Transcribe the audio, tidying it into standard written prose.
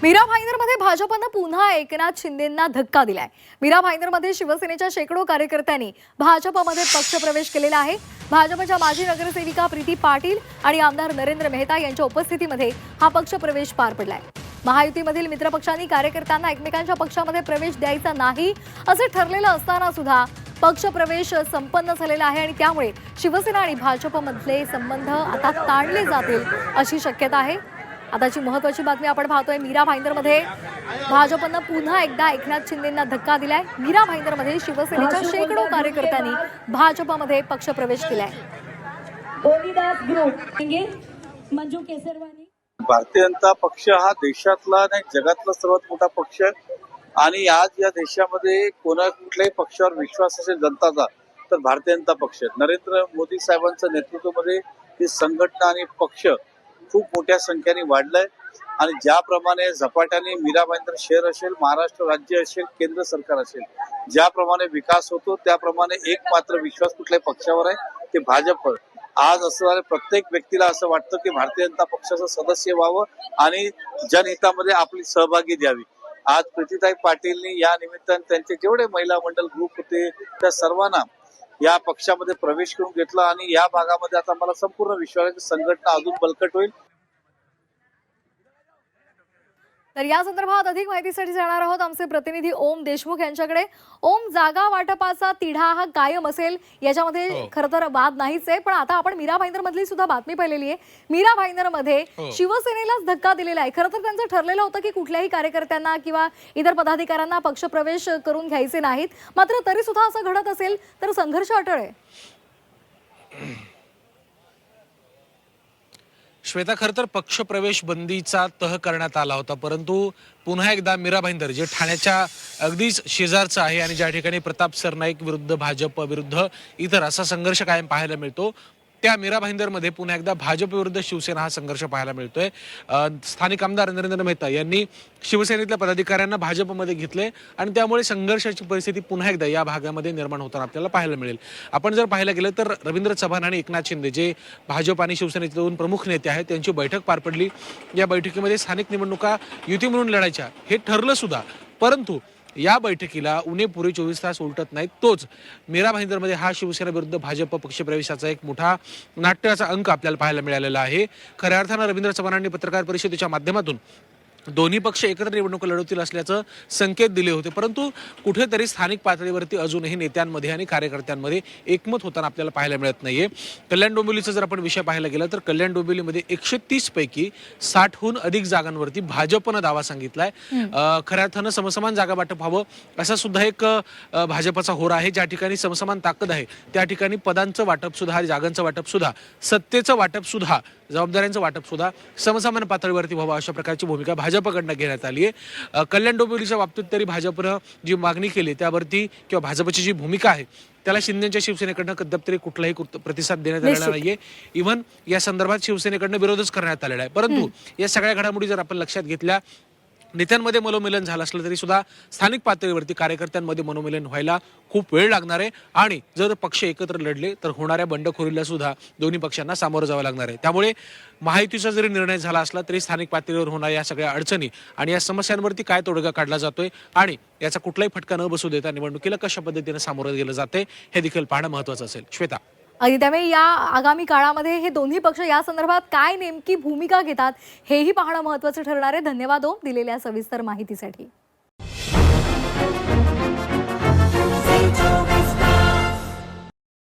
मीरा भाईंदरमध्ये भाजपनं पुन्हा एकनाथ शिंदेंना धक्का दिलाय। मीरा भाईंदरमध्ये शिवसेनेच्या शेकडो कार्यकर्त्यांनी भाजपमध्ये पक्षप्रवेश केलेला आहे। भाजपच्या माजी नगरसेविका प्रीती पाटील आणि आमदार नरेंद्र मेहता यांच्या उपस्थितीमध्ये हा पक्षप्रवेश पार पडलाय। महायुतीमधील मित्रपक्षांनी कार्यकर्त्यांना एकमेकांच्या पक्षामध्ये प्रवेश द्यायचा नाही असे ठरलेलं असताना सुद्धा पक्षप्रवेश संपन्न झालेला आहे आणि त्यामुळे शिवसेना आणि भाजपमधले संबंध आता ताणले जातील अशी शक्यता आहे। आताची महत्त्वाची बातमी आपण पाहतोय। मीरा भाईंदरमध्ये भाजपनं पुन्हा एकदा एकनाथ शिंदेंना धक्का दिलाय। मीरा भाईंदरमध्ये शिवसेनेच्या शेकडो कार्यकर्त्यांनी भाजपमध्ये पक्षप्रवेश केलाय। भारतीय जनता पक्ष हा देशातला नाही जगातला सर्वात मोठा पक्ष आहे आणि आज या देशामध्ये कुठल्याही पक्षावर विश्वास असेल जनताचा तर भारतीय जनता पक्ष। नरेंद्र मोदी साहेबांच्या नेतृत्वामध्ये ही संघटना आणि पक्ष खूप मोठ्या संख्येने वाढलाय आणि ज्याप्रमाणे झपाट्याने मीरा भाईंदर शहर असेल, महाराष्ट्र राज्य असेल, केंद्र सरकार असेल, ज्याप्रमाणे विकास होतो त्याप्रमाणे एक मात्र विश्वास कुठल्याही पक्षावर आहे ते भाजपवर। आज असणाऱ्या प्रत्येक व्यक्तीला असं वाटतं की भारतीय जनता पक्षाचं सदस्य व्हावं आणि जनहितामध्ये आपली सहभागी द्यावी। आज प्रीतीताई पाटीलनी या निमित्ताने त्यांचे जेवढे महिला मंडळ ग्रुप होते त्या सर्वांना या पक्षामध्ये प्रवेश करून घेतला आणि या भागामध्ये आता मला संपूर्ण विश्वास आहे की संघटना अजून बळकट होईल। तर या संदर्भात अधिक माहितीसाठी जाणार आहोत आमचे प्रतिनिधी ओम देशमुख यांच्याकडे। ओम, जागा वाटपाचा तिढा हा कायम असेल याच्यामध्ये खरं तर वाद नाहीच आहे, पण आता आपण मीरा भाईंदर मधली सुद्धा बातमी पाहिलेली आहे। मीरा भाईंदर मध्ये शिवसेनेलाच धक्का दिलेला आहे। खरं तर त्यांचं ठरलेलं होतं की कुठल्याही कार्यकर्त्यांना किंवा इतर पदाधिकाऱ्यांना पक्षप्रवेश करून घ्यायचे नाहीत, मात्र तरी सुद्धा असं घडत असेल तर संघर्ष अटळ आहे। श्वेता, खरं तर पक्षप्रवेश बंदीचा तह करण्यात आला होता, परंतु पुन्हा एकदा मीरा भाईंदर जे ठाण्याच्या अगदीच शेजारचं आहे आणि ज्या ठिकाणी प्रताप सरनाईक विरुद्ध भाजप विरुद्ध इतर असा संघर्ष कायम पाहायला मिळतो, त्या मीरा भाईंदरमध्ये पुन्हा एकदा भाजप विरुद्ध शिवसेना हा संघर्ष पाहायला मिळतोय। स्थानिक आमदार नरेंद्र मेहता यांनी शिवसेनेतल्या पदाधिकाऱ्यांना भाजपमध्ये घेतले आणि त्यामुळे संघर्षाची परिस्थिती पुन्हा एकदा या भागामध्ये निर्माण होताना आपल्याला पाहायला मिळेल। आपण जर पाहायला गेलं तर रवींद्र चव्हाण आणि एकनाथ शिंदे जे भाजप आणि शिवसेनेचे दोन प्रमुख नेते आहेत त्यांची बैठक पार पडली। या बैठकीमध्ये स्थानिक निवडणुका युती म्हणून लढायच्या हे ठरलं सुद्धा, परंतु या बैठकीला उणे पुरे 24 तास उलटत नाहीत। तोच मीरा भाईंदरमध्ये हा शिवसेना विरुद्ध भाजप पक्षप्रवेशाचा एक मोठा नाट्याचा अंक आपल्याला पाहायला मिळालेला आहे। खऱ्या अर्थानं रवींद्र चव्हाणांनी पत्रकार परिषदेच्या माध्यमातून दोन्ही पक्ष एकत्र निवडणूक लढवतील असल्याचं संकेत दिले होते, परंतु कुठेतरी स्थानिक पातळीवरती अजूनही नेत्यांमध्ये आणि कार्यकर्त्यांमध्ये एकमत होताना आपल्याला पाहायला मिळत नाहीये। कल्याण डोंबिवलीचा जर आपण विषय पाहायला गेला तर कल्याण डोंबिवलीमध्ये 130 पैकी 60हून अधिक जागांवरती भाजपनं दावा सांगितलाय। खऱ्या अर्थानं समसमान जागा वाटप व्हावं असा सुद्धा एक भाजपचा होरा आहे। ज्या ठिकाणी समसमान ताकद आहे त्या ठिकाणी पदांचं वाटप सुद्धा, जागांचं वाटप सुद्धा, सत्तेचं वाटप सुद्धा, जबाबदाऱ्यांचं वाटप सुद्धा समसमान पातळीवरती व्हावं अशा प्रकारची भूमिका भाजपकडनं घेण्यात आली आहे। कल्याण डोंबिवलीच्या बाबतीत तरी भाजपनं जी मागणी केली त्यावरती किंवा भाजपची जी भूमिका आहे त्याला शिंदेच्या शिवसेनेकडनं कदाप तरी कुठलाही प्रतिसाद देण्यात आलेला नाहीये। इव्हन या संदर्भात शिवसेनेकडनं विरोधच करण्यात आलेला आहे। परंतु या सगळ्या घडामोडी जर आपण लक्षात घेतल्या, नेत्यांमध्ये मनोमिलन झालं असलं तरी सुद्धा स्थानिक पातळीवरती कार्यकर्त्यांमध्ये मनोमिलन व्हायला खूप वेळ लागणार आहे आणि जर पक्ष एकत्र लढले तर होणाऱ्या बंडखोरीला सुद्धा दोन्ही पक्षांना सामोरं जावं लागणार आहे। त्यामुळे महायुतीचा जरी निर्णय झाला असला तरी स्थानिक पातळीवर होणाऱ्या या सगळ्या अडचणी आणि या समस्यांवरती काय तोडगा काढला जातोय आणि याचा कुठलाही फटका न बसू देता निवडणुकीला कशा पद्धतीने सामोरं गेलं जाते हे देखील पाहणं महत्त्वाचं असेल। श्वेता, आणि त्यामुळे या आगामी काळामध्ये हे दोन्ही पक्ष या संदर्भात काय नेमकी भूमिका घेतात हेही पाहणं महत्त्वाचं ठरणार आहे। धन्यवाद ओम दिलेल्या सविस्तर माहितीसाठी।